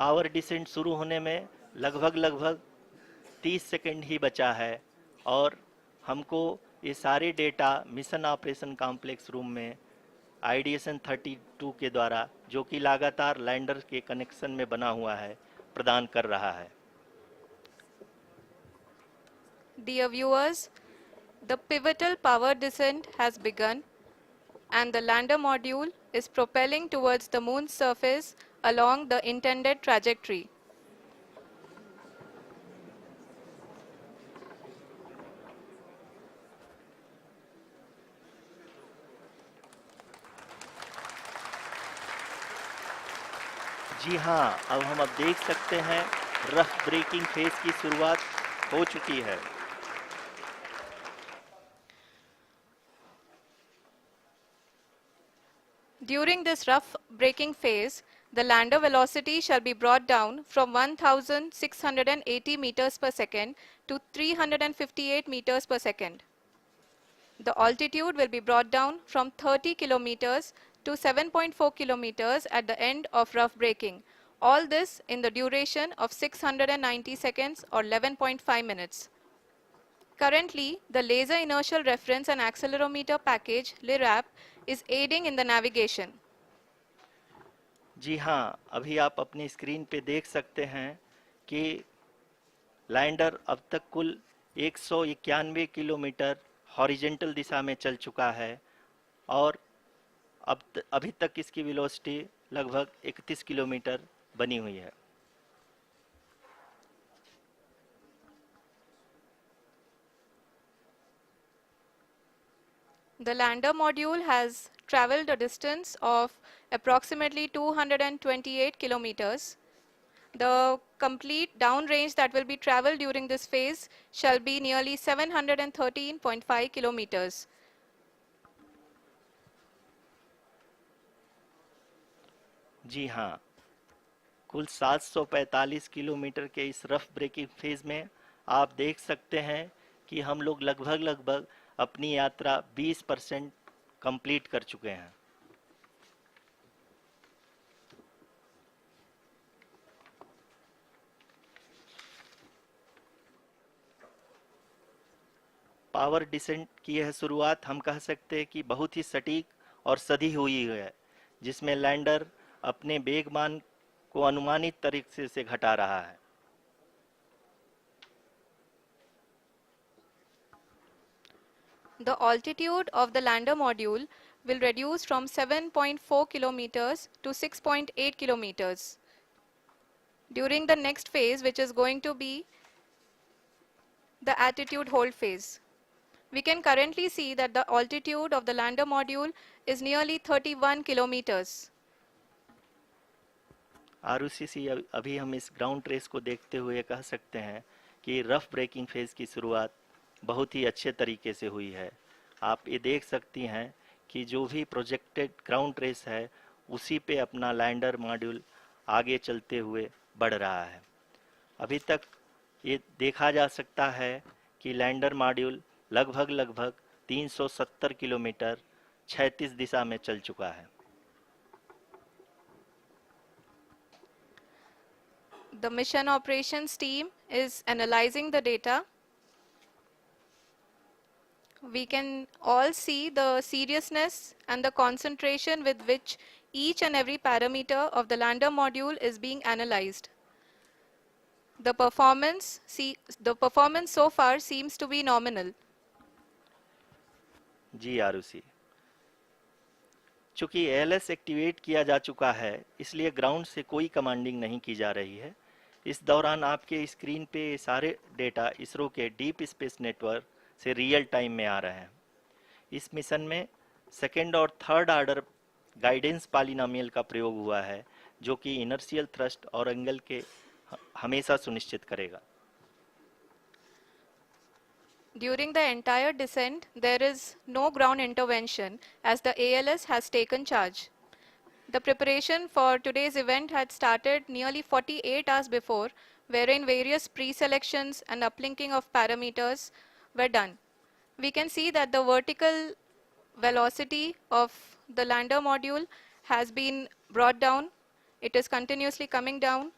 Power descent शुरू होने में लगभग 30 सेकंड ही बचा है और हमको ये सारे data mission operation complex room में आईडीएसएन 32 के द्वारा, जो कि लगातार लैंडर के कनेक्शन में बना हुआ है, प्रदान कर रहा है। Dear viewers, the pivotal power descent has begun and the lander module is propelling towards the moon's surface along the intended trajectory. जी हाँ, अब देख सकते हैं रफ ब्रेकिंग फेज की शुरुआत हो चुकी है। During this rough braking phase, the lander velocity shall be brought down from 1680 meters per second to 358 meters per second. The altitude will be brought down from 30 kilometers to 7.4 kilometers at the end of rough braking. All this in the duration of 690 seconds or 11.5 minutes. Currently, the Laser Inertial Reference and Accelerometer package (LIRAP) is aiding in the navigation. जी हाँ, अभी आप अपनी screen पे देख सकते हैं कि lander अब तक कुल 191 किलोमीटर हॉरिजेंटल दिशा में चल चुका है और अभी तक इसकी वेलोसिटी लगभग 31 किलोमीटर बनी हुई है। The lander module has traveled a distance of approximately 228 kilometers. The complete downrange that will be traveled during this phase shall be nearly 713.5 kilometers. जी हाँ, कुल 745 किलोमीटर के इस रफ ब्रेकिंग फेज में आप देख सकते हैं कि हम लोग लगभग अपनी यात्रा 20% कंप्लीट कर चुके हैं। पावर डिसेंट की यह शुरुआत हम कह सकते हैं कि बहुत ही सटीक और सधी हुई है, जिसमें लैंडर अपने वेगमान को अनुमानित तरीके से घटा रहा है। The altitude of the lander module will reduce from 7.4 kilometers to 6.8 kilometers. During the next phase, which is going to be the attitude hold phase. We can currently see that the altitude of the lander module is nearly 31 kilometers. Arushi, अभी हम इस ground trace को देखते हुए कह सकते हैं कि रफ ब्रेकिंग फेज की शुरुआत बहुत ही अच्छे तरीके से हुई है। आप ये देख सकती हैं कि जो भी प्रोजेक्टेड ग्राउंड ट्रेस है उसी पे अपना लैंडर मॉड्यूल आगे चलते हुए बढ़ रहा है। अभी तक ये देखा जा सकता है कि लैंडर मॉड्यूल लगभग 370 किलोमीटर क्षैतिज दिशा में चल चुका है। The mission operations team is analyzing the data. We can all see the seriousness and the concentration with which each and every parameter of the lander module is being analyzed. The performance so far seems to be nominal. जी आरुषि, चूंकि ALS activate किया जा चुका है, इसलिए ground से कोई commanding नहीं की जा रही है। इस दौरान आपके स्क्रीन पे सारे डेटा इसरो के डीप स्पेस नेटवर्क से रियल टाइम में आ रहे हैं। इस मिशन में सेकेंड और थर्ड ऑर्डर गाइडेंस पॉलिनोमियल का प्रयोग हुआ है, जो कि इनर्शियल थ्रस्ट और एंगल के हमेशा सुनिश्चित करेगा। During the entire descent, there is no ground intervention as the ALS has taken charge. The preparation for today's event had started nearly 48 hours before, wherein various pre-selections and uplinking of parameters were done. We can see that the vertical velocity of the lander module has been brought down. It is continuously coming down.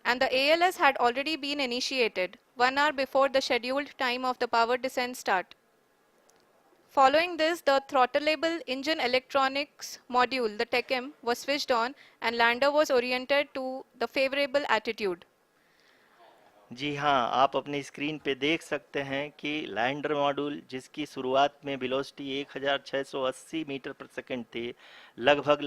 and the ALS had already been initiated 1 hour before the scheduled time of the power descent start. Following this, the throttleable engine electronics module, the TECM, was switched on and lander was oriented to the favorable attitude. जी हाँ, आप अपनी screen पे देख सकते हैं कि lander module जिसकी शुरुआत में वेलोसिटी 1680 मीटर पर सेकंड थी, लगभग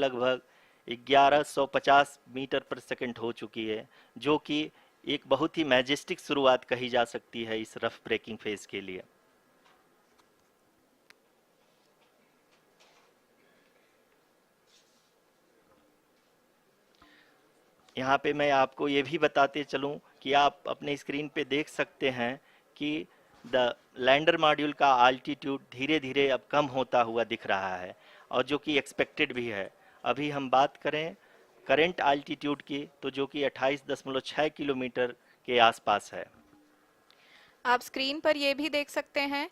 1150 मीटर पर सेकंड हो चुकी है, जो कि एक बहुत ही मैजेस्टिक शुरुआत कही जा सकती है इस रफ ब्रेकिंग फेज के लिए। यहाँ पे मैं आपको ये भी बताते चलूँ कि आप अपने स्क्रीन पे देख सकते हैं कि द लैंडर मॉड्यूल का आल्टीट्यूड धीरे धीरे अब कम होता हुआ दिख रहा है, और जो कि एक्सपेक्टेड भी है। अभी हम बात करें करंट आल्टीट्यूड की, तो जो कि 28.6 किलोमीटर के आसपास है। आप स्क्रीन पर ये भी देख सकते हैं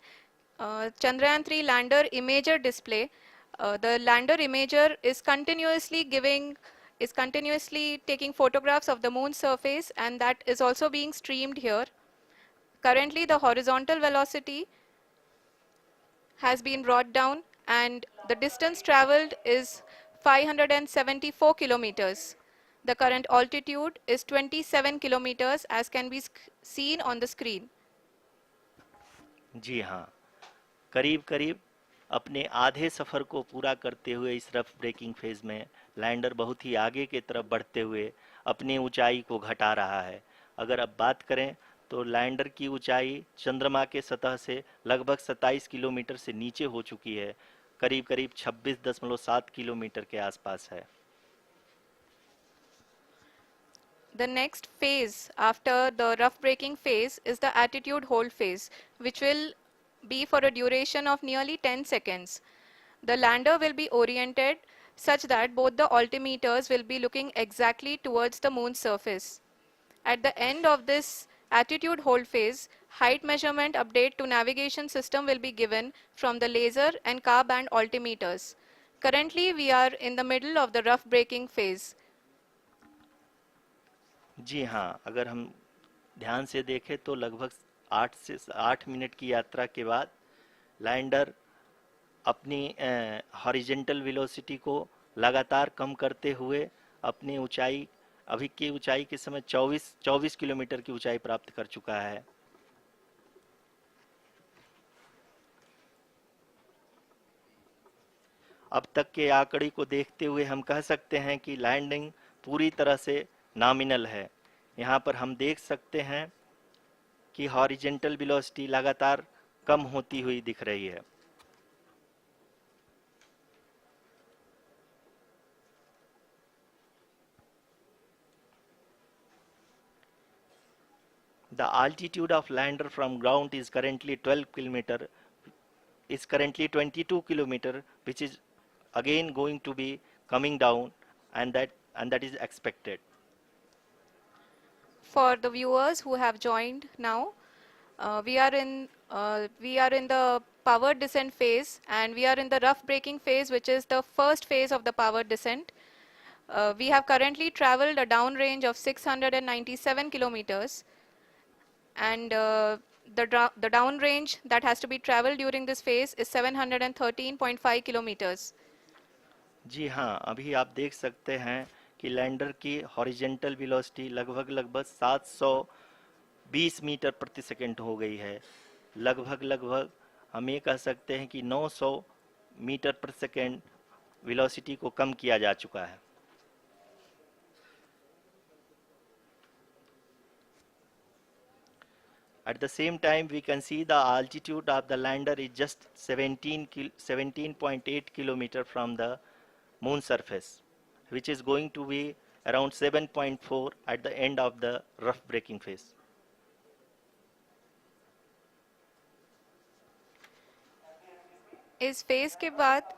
Chandrayaan 3 lander imager display. The lander imager is continuously taking photographs of the moon's surface, and that is also being streamed here. Currently the horizontal velocity has been brought down and the distance traveled is 574 kilometers. The current altitude is 27 kilometers as can be seen on the screen. जी हाँ, करीब करीब अपने आधे सफ़र को पूरा करते हुए इस रफ ब्रेकिंग फेज में लैंडर बहुत ही आगे की तरफ बढ़ते हुए अपनी ऊंचाई को घटा रहा है। अगर अब बात करें तो लैंडर की ऊंचाई चंद्रमा के सतह से लगभग 27 किलोमीटर से नीचे हो चुकी है, करीब करीब 26.7 किलोमीटर के आसपास है। The next phase after the rough braking phase is the attitude hold phase, which will be for a duration of nearly 10 seconds. The lander will be oriented such that both the altimeters will be looking exactly towards the moon's surface. At the end of this attitude hold phase, height measurement update to navigation system will be given from the laser and car band altimeters. Currently, we are in the middle of the rough braking phase. जी हाँ, अगर हम ध्यान से देखें तो लगभग 8 minute की यात्रा के बाद लैंडर अपनी हॉरिजेंटल वेलोसिटी को लगातार कम करते हुए अपनी ऊंचाई, अभी की ऊंचाई के समय 24 किलोमीटर की ऊंचाई प्राप्त कर चुका है। अब तक के आंकड़े को देखते हुए हम कह सकते हैं कि लैंडिंग पूरी तरह से नॉमिनल है। यहाँ पर हम देख सकते हैं कि हॉरिजेंटल वेलोसिटी लगातार कम होती हुई दिख रही है। The altitude of lander from ground is currently 22 kilometer, which is again going to be coming down, and that is expected. For the viewers who have joined now, we are in the power descent phase, and we are in the rough braking phase, which is the first phase of the power descent. We have currently traveled a downrange of 697 kilometers, and the downrange that has to be traveled during this phase is 713.5 kilometers. जी हाँ, अभी आप देख सकते हैं कि lander की horizontal velocity लगभग 720 metre प्रति सेकंड हो गई है। लगभग हम ये कह सकते हैं कि 900 मीटर प्रति सेकंड वेलोसिटी को कम किया जा चुका है। At the same time, we can see the altitude of the lander is just 17.8 kilometer from the moon surface, which is going to be around 7.4 at the end of the rough braking phase. इस phase के बाद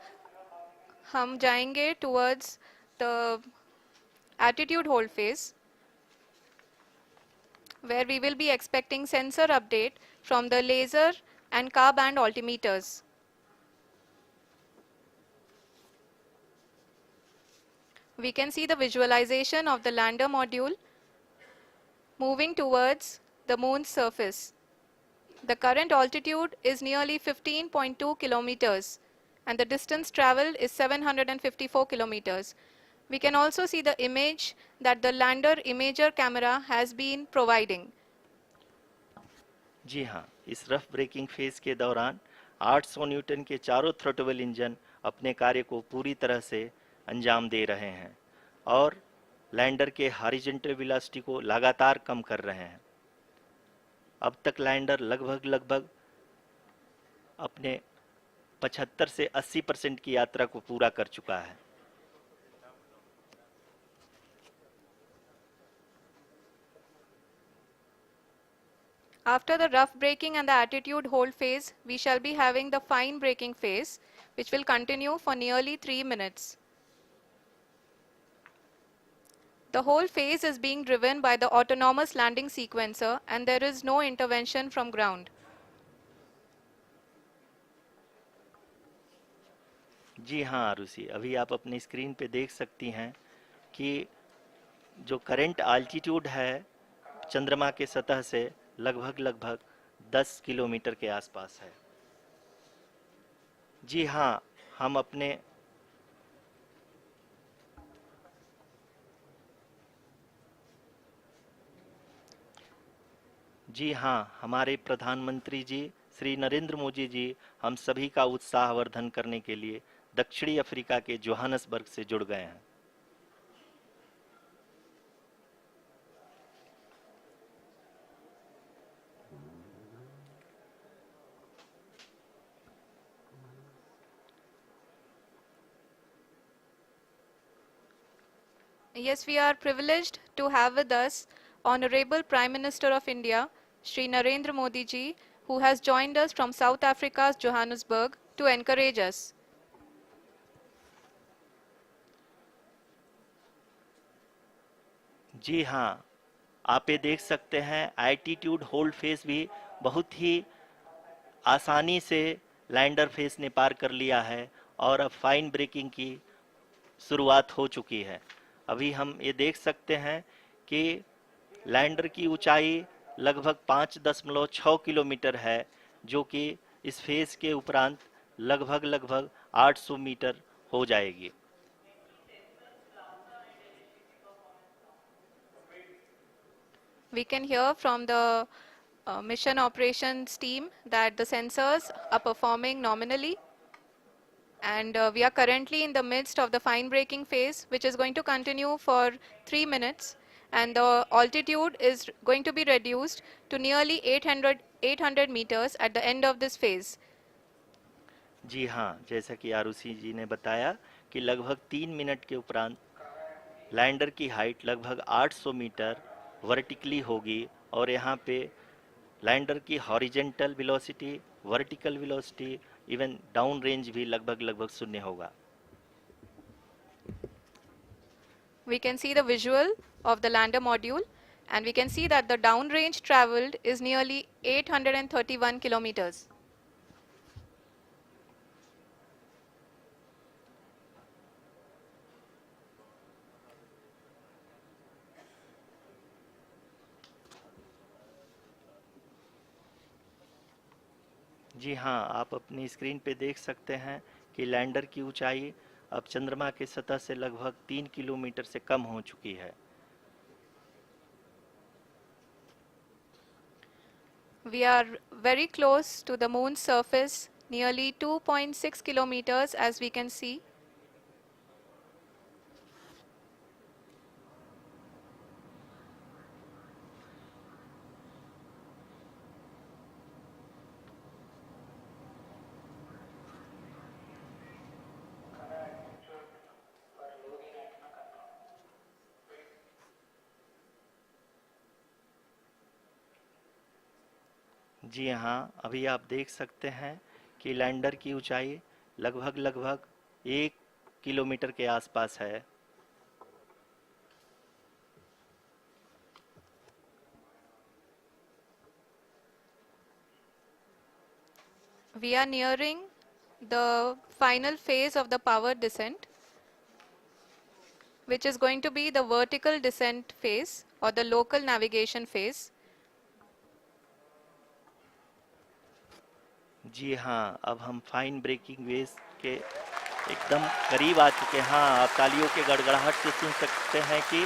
हम जाएंगे towards the attitude hold phase, where we will be expecting sensor update from the laser and car band altimeters. We can see the visualization of the lander module moving towards the moon's surface. The current altitude is nearly 15.2 kilometers and the distance traveled is 754 kilometers. We can also see the image that the lander imager camera has been providing. जी हाँ, इस rough breaking phase के दौरान 800 Newton के चारों throttle engine अपने कार्य को पूरी तरह से अंजाम दे रहे हैं और लैंडर के हॉरिजॉन्टल वेलोसिटी को लगातार कम कर रहे हैं। अब तक लैंडर लगभग अपने 75 से 80% की यात्रा को पूरा कर चुका है। After the rough braking and the attitude hold phase, we shall be having the fine braking phase, which will continue for nearly 3 minutes. The whole phase is being driven by the autonomous landing sequencer and there is no intervention from ground. जी हाँ आरुषि, अभी आप अपनी screen पे देख सकती हैं कि जो करंट आल्टीट्यूड है चंद्रमा के सतह से लगभग 10 किलोमीटर के आसपास है। जी हाँ, हम अपने जी हाँ, हमारे प्रधानमंत्री जी श्री नरेंद्र मोदी जी हम सभी का उत्साहवर्धन करने के लिए दक्षिणी अफ्रीका के जोहानसबर्ग से जुड़ गए हैं। Yes, we are privileged to have with us Honorable Prime Minister of India, Shri Narendra Modi ji, who has joined us from South Africa's Johannesburg to encourage us. जी हाँ, आप ये देख सकते हैं एल्टीट्यूड होल्ड फेस भी बहुत ही आसानी से लैंडर फेस ने पार कर लिया है और अब फाइन ब्रेकिंग की शुरुआत हो चुकी है। अभी हम ये देख सकते हैं कि लैंडर की ऊंचाई लगभग 5.6 किलोमीटर है, जो कि इस फेज के उपरांत लगभग 800 मीटर हो जाएगी। We can hear from the mission operations team that the sensors are performing nominally and we are currently in the midst of the fine braking phase, which is going to continue for 3 minutes and the altitude is going to be reduced to nearly 800 meters at the end of this phase. जी हाँ, जैसा कि आरुषि जी ने बताया कि लगभग 3 minute के उपरांत lander की हाइट लगभग 800 मीटर वर्टिकली होगी और यहाँ पे लैंडर की horizontal velocity, vertical velocity, even down range भी लगभग शून्य होगा। We can see the visual of the lander module and we can see that the downrange traveled is nearly 831 kilometers. जी हाँ, आप अपनी स्क्रीन पे देख सकते हैं कि लैंडर की ऊंचाई अब चंद्रमा के सतह से लगभग 3 किलोमीटर से कम हो चुकी है। We are very close to the moon's surface, nearly 2.6 kilometers as we can see. जी हाँ, अभी आप देख सकते हैं कि लैंडर की ऊंचाई लगभग 1 किलोमीटर के आसपास है। We are nearing the final phase of the power descent. which is going to be the vertical descent phase or the local navigation phase. जी हाँ, अब हम फाइन ब्रेकिंग वेव्स के एकदम करीब आ चुके हैं। हाँ, आप तालियों के गड़गड़ाहट से सुन सकते हैं कि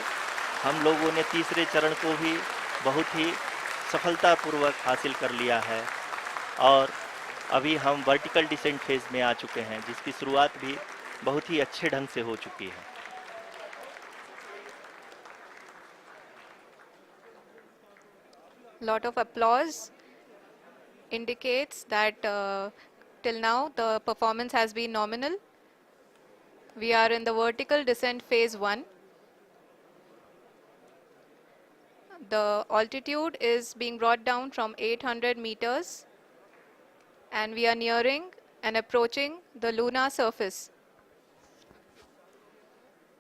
हम लोगों ने तीसरे चरण को भी बहुत ही सफलतापूर्वक हासिल कर लिया है और अभी हम वर्टिकल डिसेंट फेज में आ चुके हैं, जिसकी शुरुआत भी बहुत ही अच्छे ढंग से हो चुकी है। Lot of applause indicates that till now the performance has been nominal. We are in the vertical descent phase 1. The altitude is being brought down from 800 meters and we are nearing and approaching the lunar surface.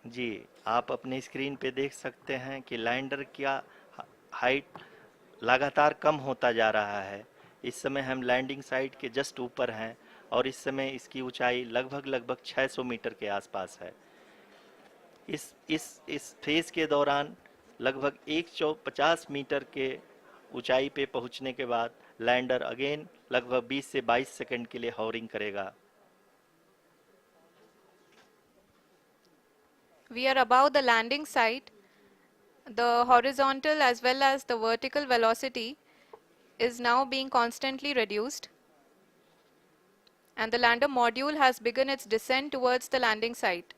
जी, आप अपने screen पे देख सकते हैं कि lander का height लगातार कम होता जा रहा है। इस समय हम लैंडिंग साइट के जस्ट ऊपर हैं और इस समय इसकी ऊंचाई लगभग 600 मीटर के आसपास है। इस फेज के दौरान लगभग 150 मीटर के ऊंचाई पे पहुंचने के बाद लैंडर अगेन लगभग 20 से 22 सेकंड के लिए हॉवरिंग करेगा। We are above the landing site. The horizontal as well as the vertical velocity is now being constantly reduced. And the lander module has begun its descent towards the landing site.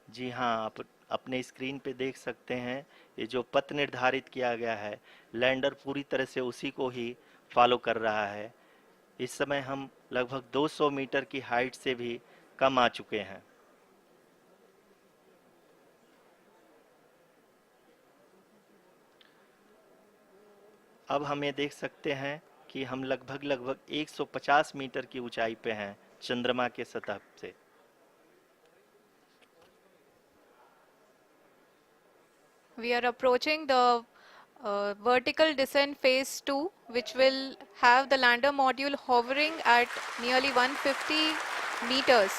जी हाँ, आप अपने screen पे देख सकते हैं ये जो पथ निर्धारित किया गया है, लैंडर पूरी तरह से उसी को ही फॉलो कर रहा है। इस समय हम लगभग 200 मीटर की हाइट से भी कम आ चुके हैं। अब हम ये देख सकते हैं कि हम लगभग 150 मीटर की ऊंचाई पे हैं चंद्रमा के सतह से। We are approaching the vertical descent phase 2, which will have the lander module hovering at nearly 150 meters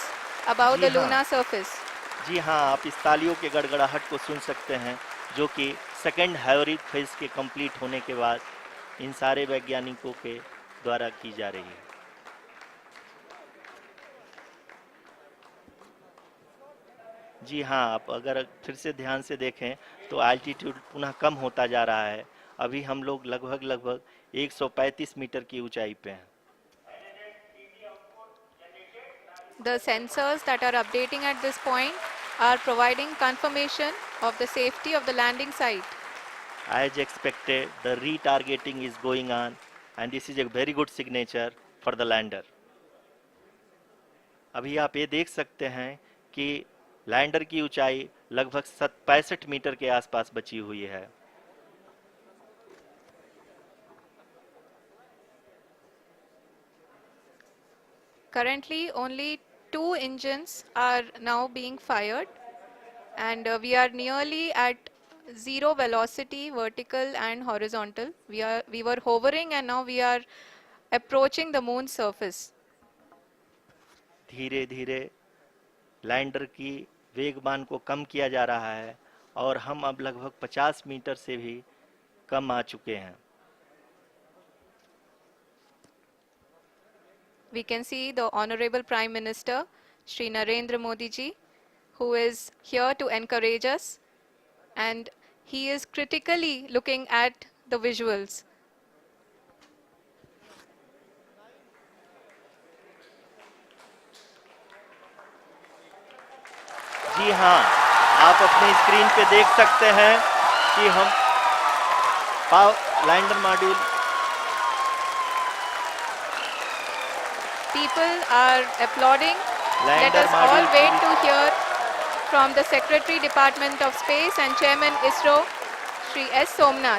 above the जी हाँ। lunar surface. जी हाँ, आप इस तालियों के गड़गड़ाहट को सुन सकते हैं, जो कि सेकंड हैवरिक फेज के कंप्लीट होने के बाद इन सारे वैज्ञानिकों के द्वारा की जा रही है। जी हाँ, आप अगर फिर से ध्यान से देखें तो एल्टीट्यूड पुनः कम होता जा रहा है। अभी हम लोग लगभग 135 मीटर की ऊंचाई पे हैं। The sensors that are updating at this point are providing confirmation of the safety of the landing site. As expected, the retargeting is going on and this is a very good signature for the lander. अभी आप ये देख सकते हैं कि lander की ऊंचाई लगभग 65 मीटर के आसपास बची हुई है। Currently, only 2 engines are now being fired, and we are nearly at zero velocity, vertical and horizontal. We were hovering, and now we are approaching the moon's surface. धीरे धीरे लैंडर की वेगमान को कम किया जा रहा है और हम अब लगभग 50 मीटर से भी कम आ चुके हैं। We can see the Honorable Prime Minister, Shri Narendra Modi ji, who is here to encourage us, and he is critically looking at the visuals. जी हाँ, आप अपनी स्क्रीन पे देख सकते हैं कि हम lander module People are applauding. Let lander us all module wait to hear from the Secretary Department of Space and Chairman ISRO, Shri S. Somnath.